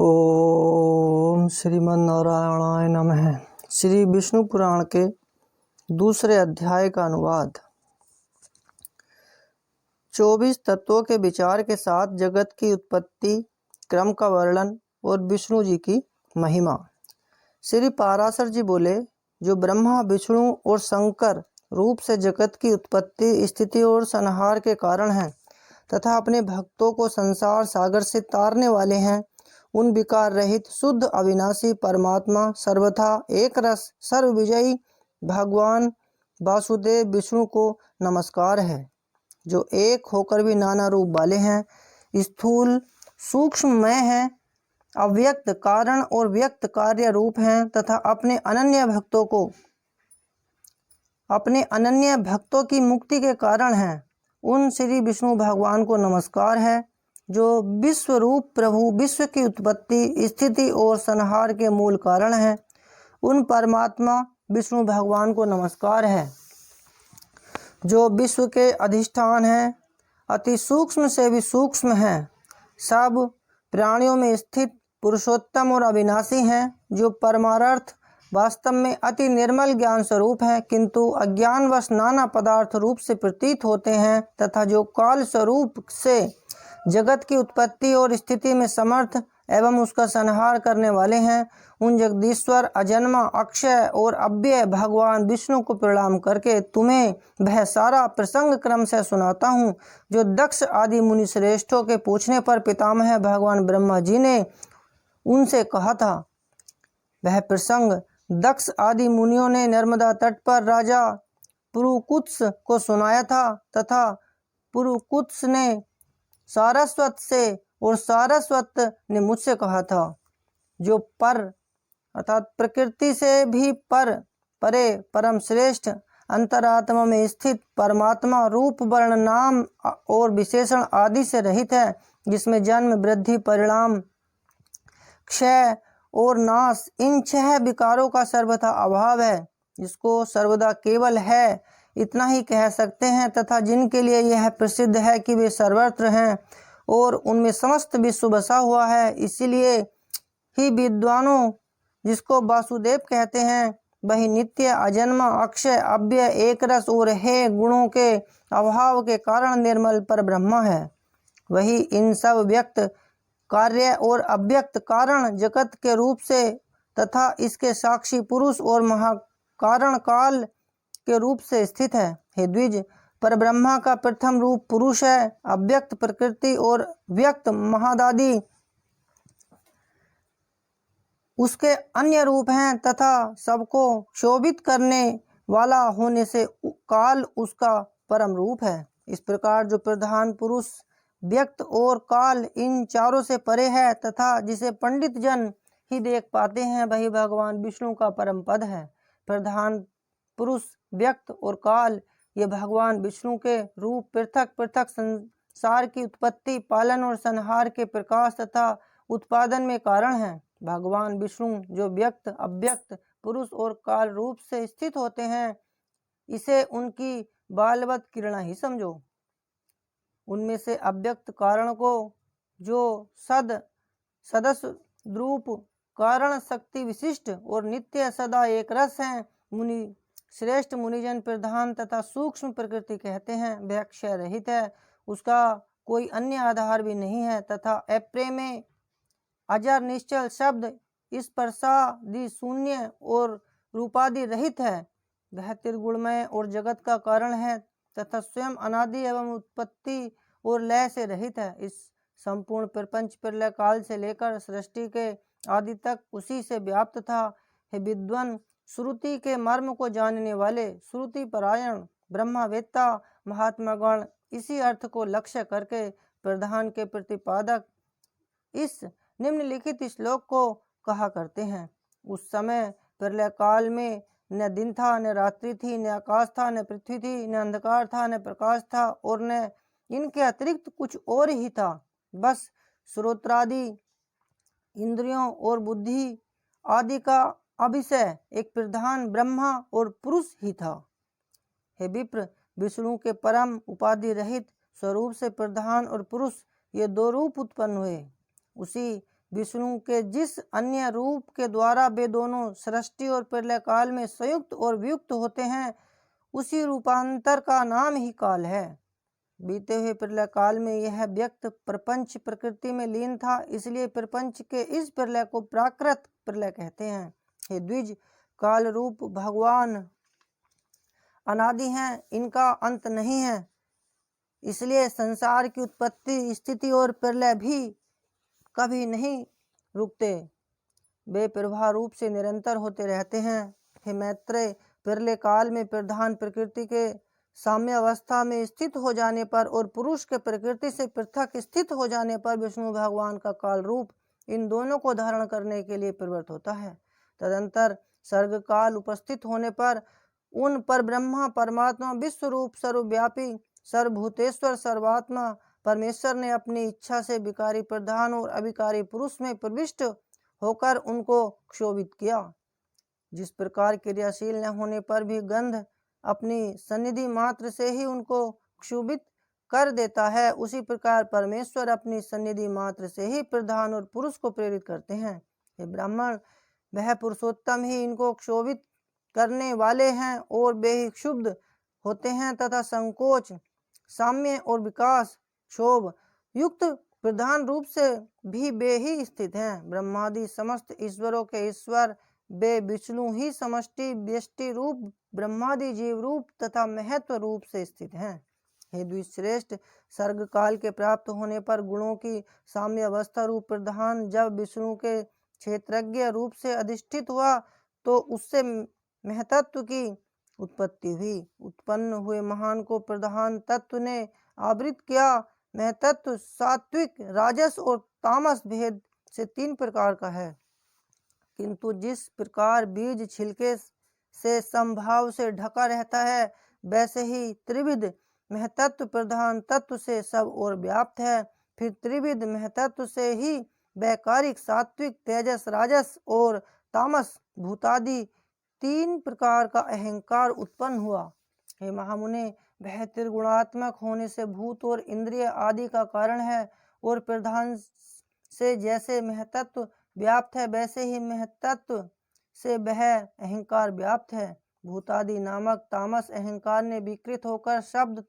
ओम श्रीमन्नारायणाय नमः। श्री विष्णु पुराण के दूसरे अध्याय का अनुवाद। 24 तत्वों के विचार के साथ जगत की उत्पत्ति क्रम का वर्णन और विष्णु जी की महिमा। श्री पाराशर जी बोले, जो ब्रह्मा विष्णु और शंकर रूप से जगत की उत्पत्ति स्थिति और संहार के कारण हैं तथा अपने भक्तों को संसार सागर से तारने वाले हैं, उन विकार रहित शुद्ध अविनाशी परमात्मा सर्वथा एक रस सर्वविजयी भगवान वासुदेव विष्णु को नमस्कार है, जो एक होकर भी नाना रूप वाले हैं, स्थूल सूक्ष्ममय हैं, अव्यक्त कारण और व्यक्त कार्य रूप हैं तथा अपने अनन्य भक्तों की मुक्ति के कारण हैं। उन श्री विष्णु भगवान को नमस्कार है, जो विश्व रूप प्रभु विश्व की उत्पत्ति स्थिति और संहार के मूल कारण हैं। उन परमात्मा विष्णु भगवान को नमस्कार है, जो विश्व के अधिष्ठान हैं, अति सूक्ष्म से भी सूक्ष्म हैं, सब प्राणियों में स्थित पुरुषोत्तम और अविनाशी हैं, जो परमार्थ वास्तव में अति निर्मल ज्ञान स्वरूप हैं, किंतु अज्ञानवश नाना पदार्थ रूप से प्रतीत होते हैं, तथा जो काल स्वरूप से जगत की उत्पत्ति और स्थिति में समर्थ एवं उसका संहार करने वाले हैं। उन जगदीश्वर अजन्मा अक्षय और अव्यय भगवान विष्णु को प्रणाम करके तुम्हें वह सारा प्रसंग क्रम से सुनाता हूँ, जो दक्ष आदि मुनि श्रेष्ठों के पूछने पर पितामह भगवान ब्रह्मा जी ने उनसे कहा था। वह प्रसंग दक्ष आदि मुनियों ने नर्मदा तट पर राजा पुरुकुत्स को सुनाया था, तथा पुरुकुत्स ने सारस्वत से और सारस्वत ने मुझसे कहा था। जो पर अर्थात प्रकृति से भी परे परम श्रेष्ठ अंतरात्मा में स्थित परमात्मा रूप वर्ण नाम और विशेषण आदि से रहित है, जिसमें जन्म वृद्धि परिणाम क्षय और नाश इन 6 विकारों का सर्वथा अभाव है, जिसको सर्वदा केवल है इतना ही कह सकते हैं, तथा जिनके लिए यह प्रसिद्ध है कि वे सर्वत्र हैं और उनमें समस्त विश्व बसा हुआ है। इसीलिए ही विद्वानों जिसको वासुदेव कहते हैं, वही नित्य अजन्मा अक्षय अव्यय एक रस और हे गुणों के अभाव के कारण निर्मल पर ब्रह्मा है। वही इन सब व्यक्त कार्य और अव्यक्त कारण जगत के रूप से तथा इसके साक्षी पुरुष और महाकारण काल के रूप से स्थित है। हे द्विज, पर ब्रह्मा का प्रथम रूप पुरुष है, अव्यक्त प्रकृति और व्यक्त महादादि उसके अन्य रूप हैं, तथा सबको शोभित करने वाला होने से काल उसका परम रूप है। इस प्रकार जो प्रधान पुरुष व्यक्त और काल इन चारों से परे है तथा जिसे पंडित जन ही देख पाते हैं, वही भगवान विष्णु का परम पद है। प्रधान पुरुष व्यक्त और काल ये भगवान विष्णु के रूप पृथक पृथक संसार की उत्पत्ति पालन और संहार के प्रकाश तथा उत्पादन में कारण हैं। भगवान विष्णु जो व्यक्त अव्यक्त पुरुष और काल रूप से स्थित होते हैं, इसे उनकी बालवत किरणा ही समझो। उनमें से अव्यक्त कारण को जो सदस्य रूप कारण शक्ति विशिष्ट और नित्य सदा एक रस हैं, मुनि श्रेष्ठ मुनिजन प्रधान तथा सूक्ष्म प्रकृति कहते हैं। वह क्षय रहित है, उसका कोई अन्य आधार भी नहीं है, तथा अप्रेमे अजर निश्चल शब्द स्पर्शादि शून्य और रूपादि रहित है। वह त्रिगुणमय और जगत का कारण है तथा स्वयं अनादि एवं उत्पत्ति और लय से रहित है। इस संपूर्ण प्रपंच प्रलय काल से लेकर सृष्टि के आदि तक उसी से व्याप्त था। हे विद्वान, श्रुति के मर्म को जानने वाले श्रुति परायण ब्रह्मवेत्ता महात्मागण इसी अर्थ को लक्ष्य करके प्रधान के प्रतिपादक इस निम्नलिखित श्लोक को कहा करते हैं। उस समय प्रलय काल में न दिन था, न रात्रि थी, न आकाश था, न पृथ्वी थी, न अंधकार था, न प्रकाश था, और न इनके अतिरिक्त कुछ और ही था। बस श्रोत्रादि इंद्रियों और बुद्धि आदि का अभिषय एक प्रधान ब्रह्मा और पुरुष ही था। हे विप्र, विष्णु के परम उपाधि रहित स्वरूप से प्रधान और पुरुष ये 2 रूप उत्पन्न हुए। उसी विष्णु के जिस अन्य रूप के द्वारा वे दोनों सृष्टि और प्रलय काल में संयुक्त और वियुक्त होते हैं, उसी रूपांतर का नाम ही काल है। बीते हुए प्रलय काल में यह व्यक्त प्रपंच प्रकृति में लीन था, इसलिए प्रपंच के इस प्रलय को प्राकृत प्रलय कहते हैं। हे द्विज, काल रूप भगवान अनादि हैं, इनका अंत नहीं है, इसलिए संसार की उत्पत्ति, स्थिति और प्रलय भी कभी नहीं रुकते, वे प्रवाह रूप से निरंतर होते रहते हैं। हे मैत्रेय, प्रलय काल में प्रधान प्रकृति के साम्य अवस्था में स्थित हो जाने पर और पुरुष के प्रकृति से पृथक स्थित हो जाने पर विष्णु भगवान का काल रूप इन दोनों को धारण करने के लिए प्रवृत्त होता है। तदंतर सर्ग काल उपस्थित होने पर उन पर ब्रह्मा परमात्मा विश्व रूप सर्वव्यापी सर्वभूतेश्वर सर्वात्मा परमेश्वर ने अपनी इच्छा से विकारी प्रधान और अविकारी पुरुष में प्रविष्ट होकर उनको क्षोभित किया। जिस प्रकार क्रियाशील न होने पर भी गंध अपनी सन्निधि मात्र से ही उनको क्षोभित कर देता है, उसी प्रकार परमेश्वर अपनी सन्निधि मात्र से ही प्रधान और पुरुष को प्रेरित करते हैं। हे ब्राह्मण, वह पुरुषोत्तम ही इनको क्षोभित करने वाले हैं और वे ही क्षुब्ध होते हैं तथा संकोच, साम्य और विकास, क्षोभ युक्त प्रधान रूप से भी वे ही स्थित हैं। ब्रह्मादि समस्त ईश्वरों के ईश्वर वे विष्णु ही समष्टि व्यष्टि रूप ब्रह्मादि जीव रूप तथा महत्व रूप से स्थित हैं। हे द्विश्रेष्ठ, सर्ग काल के प्राप्त होने पर गुणों की साम्य अवस्था रूप प्रधान जब विष्णु के क्षेत्रज्ञ रूप से अधिष्ठित हुआ तो उससे महतत्व की उत्पत्ति हुई। उत्पन्न हुए महान को प्रधान तत्व ने आवृत किया। महतत्व सात्विक, राजस और तामस भेद से 3 प्रकार का है, किंतु जिस प्रकार बीज छिलके से समभाव से ढका रहता है, वैसे ही त्रिविध महतत्व प्रधान तत्व से सब और व्याप्त है। फिर त्रिविध महतत्व से ही वैकारिक, सात्विक, तेजस, राजस और तामस भूतादि 3 प्रकार का अहंकार उत्पन्न हुआ। हे महामुने, वह त्रिगुणात्मक होने से भूत और इंद्रिय आदि का कारण है और प्रधान से जैसे महतत्व व्याप्त है वैसे ही महतत्व से वह अहंकार व्याप्त है। भूतादि नामक तामस अहंकार ने विकृत होकर शब्द,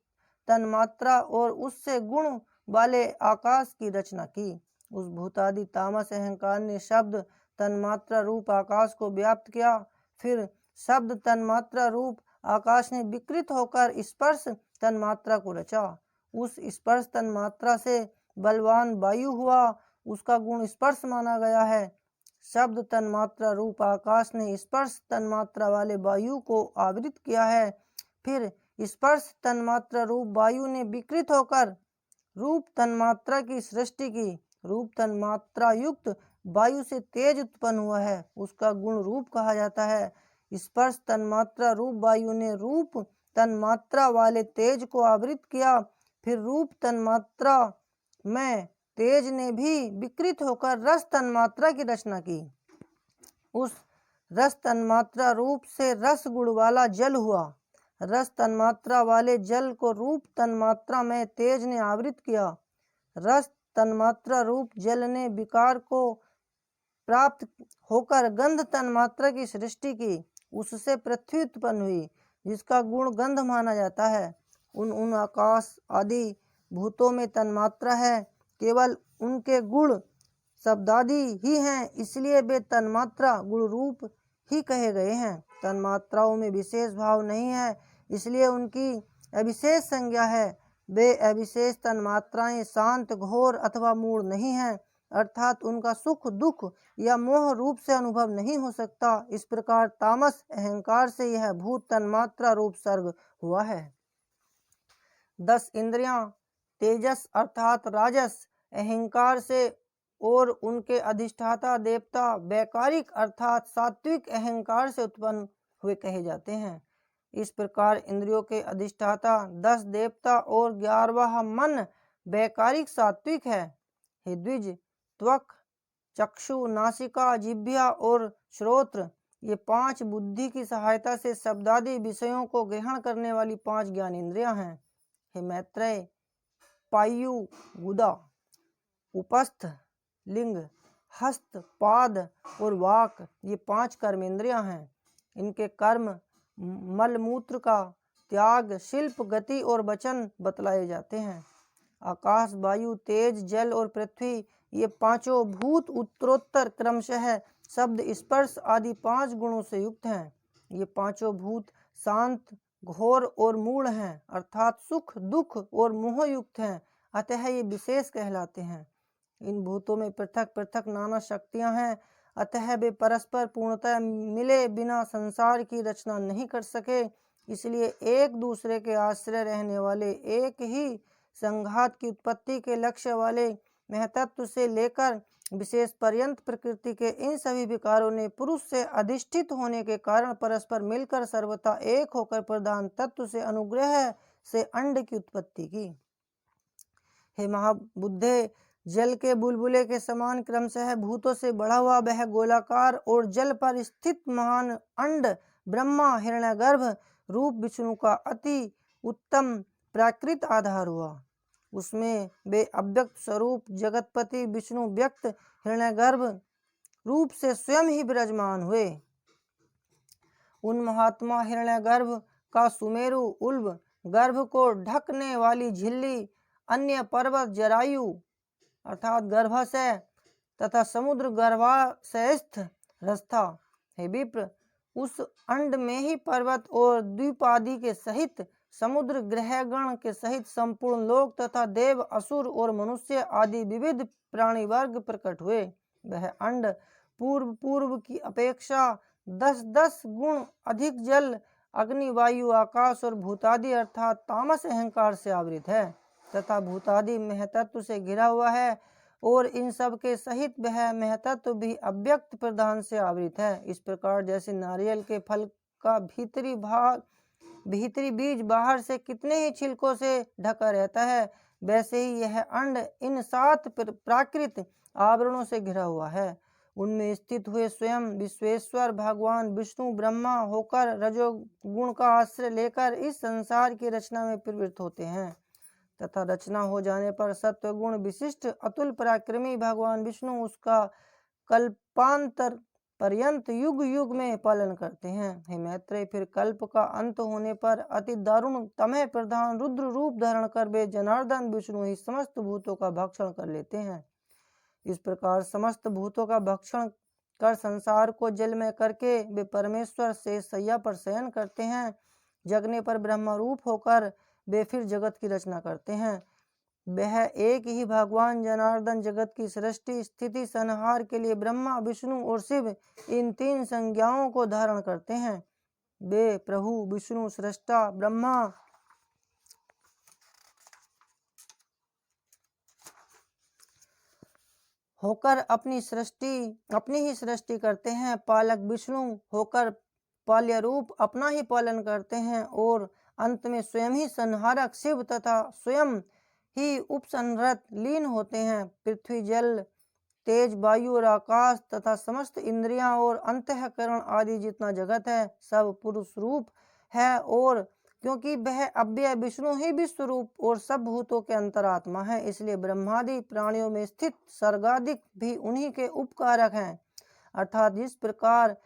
तन्मात्रा और उससे गुण वाले आकाश की रचना की। उस भूतादि तामस अहंकार ने शब्द, तन्मात्रा रूप आकाश को व्याप्त किया। फिर शब्द तन्मात्रा रूप आकाश ने विकृत होकर स्पर्श तन्मात्रा को रचा। उस स्पर्श तन्मात्रा से बलवान वायु हुआ, उसका गुण स्पर्श माना गया है। शब्द तन्मात्रा रूप आकाश ने स्पर्श तन्मात्रा वाले वायु को आवृत किया है। फिर स्पर्श तन्मात्रा रूप वायु ने विकृत होकर रूप तन्मात्रा की सृष्टि की। रूप तन्मात्रा युक्त वायु से तेज उत्पन्न हुआ है, उसका गुण रूप कहा जाता है। स्पर्श तन्मात्रा रूप वायु ने रूप तन्मात्रा वाले तेज को आवृत किया। फिर रूप तन्मात्रा में तेज ने भी विकृत होकर रस तन्मात्रा की रचना की। उस रस तन्मात्रा रूप से रस गुण वाला जल हुआ। रस तन्मात्रा वाले जल को रूप तन्मात्रा में तेज ने आवृत किया। रस तन्मात्रा रूप जल ने विकार को प्राप्त होकर गंध तन्मात्रा की सृष्टि की। उससे पृथ्वी उत्पन्न हुई, जिसका गुण गंध माना जाता है। उन आकाश आदि भूतों में तन्मात्रा है, केवल उनके गुण शब्दादि ही हैं, इसलिए वे तन्मात्रा गुण रूप ही कहे गए हैं। तन्मात्राओं में विशेष भाव नहीं है, इसलिए उनकी अविशेष संज्ञा है। वे अविशेष तन्मात्राएं शांत, घोर अथवा मूढ़ नहीं हैं, अर्थात उनका सुख, दुख या मोह रूप से अनुभव नहीं हो सकता। इस प्रकार तामस अहंकार से यह भूत तन्मात्रा रूप सर्ग हुआ है। 10 इंद्रियां तेजस अर्थात राजस अहंकार से और उनके अधिष्ठाता देवता वैकारिक अर्थात सात्विक अहंकार से उत्पन्न हुए कहे जाते हैं। इस प्रकार इंद्रियों के अधिष्ठाता 10 देवता और 11वां मन वैकारिक सात्विक है। हे द्विज, त्वक, चक्षु, नासिका, जिह्वा और श्रोत्र ये 5 बुद्धि की सहायता से शब्दादि विषयों को ग्रहण करने वाली 5 ज्ञान इंद्रियां हैं। हे मैत्रेय, पायु, गुदा, उपस्थ, लिंग, हस्त, पाद और वाक, ये 5 कर्मेंद्रियां हैं। इनके कर्म मलमूत्र का त्याग, शिल्प, गति और वचन बतलाए जाते हैं। आकाश, वायु, तेज, जल और पृथ्वी, ये 5 भूत उत्तरोत्तर क्रमशः शब्द, स्पर्श आदि 5 गुणों से युक्त हैं। ये 5 भूत शांत, घोर और मूढ़ हैं, अर्थात सुख, दुख और मोह युक्त हैं, अतः ये विशेष कहलाते हैं। इन भूतों में पृथक पृथक नाना शक्तियां हैं, अतः वे परस्पर पूर्णतः मिले बिना संसार की रचना नहीं कर सके। इसलिए एक दूसरे के आश्रय रहने वाले, एक ही संघात की उत्पत्ति के लक्ष्य वाले महतत्व से लेकर विशेष पर्यंत प्रकृति के इन सभी विकारों ने पुरुष से अधिष्ठित होने के कारण परस्पर मिलकर सर्वथा एक होकर प्रधान तत्व से अनुग्रह से अंड की उत्पत्ति की। हे महाबुद्धे, जल के बुलबुले के समान क्रमशः भूतों से बढ़ा हुआ वह गोलाकार और जल पर स्थित महान अंड ब्रह्मा हिरण्यगर्भ रूप विष्णु का अति उत्तम प्राकृत आधार हुआ। उसमें वे अव्यक्त स्वरूप जगतपति विष्णु व्यक्त हिरण्यगर्भ रूप से स्वयं ही विराजमान हुए। उन महात्मा हिरण्यगर्भ का सुमेरु उल्ब, गर्भ को ढकने वाली झिल्ली, अन्य पर्वत जरायु अर्थात गर्भाशय तथा समुद्र गर्भाशयस्थ रस्था। हे विप्र, उस अंड में ही पर्वत और द्वीप आदि के सहित समुद्र ग्रहगण के सहित संपूर्ण लोक तथा देव, असुर और मनुष्य आदि विविध प्राणी वर्ग प्रकट हुए। वह अंड पूर्व की अपेक्षा 10-10 गुण अधिक जल, अग्नि, वायु, आकाश और भूतादि अर्थात तामस अहंकार से आवृत है तथा भूतादि महतत्व से घिरा हुआ है, और इन सब के सहित वह महतत्व भी अव्यक्त प्रधान से आवृत है। इस प्रकार जैसे नारियल के फल का भीतरी बीज बाहर से कितने ही छिलकों से ढका रहता है, वैसे ही यह अंड इन 7 प्राकृत आवरणों से घिरा हुआ है। उनमें स्थित हुए स्वयं विश्वेश्वर भगवान विष्णु ब्रह्मा होकर रजोगुण का आश्रय लेकर इस संसार की रचना में प्रवृत्त होते हैं तथा रचना हो जाने पर सत्वगुण विशिष्ट अतुल पराक्रमी भगवान विष्णु उसका कल्पांतर पर्यंत युग युग में पालन करते हैं। हे मैत्रेय, फिर कल्प का अंत होने पर अति दारुण तमह प्रधान रुद्र रूप धारण कर वे जनार्दन विष्णु ही समस्त भूतों का भक्षण कर लेते हैं। इस प्रकार समस्त भूतों का भक्षण कर संसार को जलमय करके वे परमेश्वर से सैया पर शयन करते हैं। जगने पर ब्रह्म रूप होकर वे फिर जगत की रचना करते हैं। वह एक ही भगवान जनार्दन जगत की सृष्टि, स्थिति, संहार के लिए ब्रह्मा, विष्णु और शिव इन 3 संज्ञाओं को धारण करते हैं। वे प्रभु विष्णु सृष्टा ब्रह्मा होकर अपनी ही सृष्टि करते हैं, पालक विष्णु होकर पाल्य रूप अपना ही पालन करते हैं, और अंत में स्वयं ही संहारक शिव तथा स्वयं ही उपसंहरत लीन होते हैं। पृथ्वी, जल, तेज, वायु और आकाश तथा समस्त इंद्रियां और अंतःकरण आदि जितना जगत है सब पुरुष रूप है, और क्योंकि वह अव्यय विष्णु ही विश्व रूप और सब भूतों के अंतरात्मा है, इसलिए ब्रह्मादि प्राणियों में स्थित सर्गादिक भी उन्हीं के उपकारक हैं। अर्थात जिस प्रकार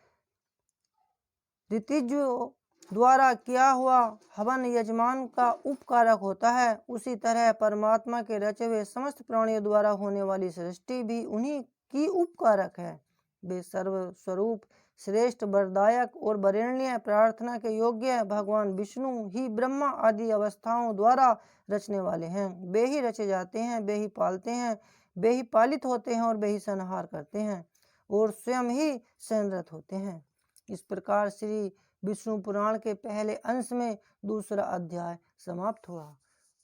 ऋतिज्यों द्वारा किया हुआ हवन यजमान का उपकारक होता है, उसी तरह परमात्मा के रचे हुए समस्त प्राणियों द्वारा होने वाली सृष्टि भी उन्हीं की उपकारक है। वे सर्वस्वरूप श्रेष्ठ, वरदायक और वरेण्य, प्रार्थना के योग्य भगवान विष्णु ही ब्रह्मा आदि अवस्थाओं द्वारा रचने वाले हैं। वे ही रचे जाते हैं, वे ही पालते हैं, वे ही पालित होते हैं, और वे ही संहार करते हैं और स्वयं ही संरत होते हैं। इस प्रकार श्री विष्णु पुराण के पहले अंश में दूसरा अध्याय समाप्त हुआ।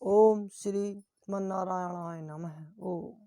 ओम श्री नारायणाय नमः। ओम।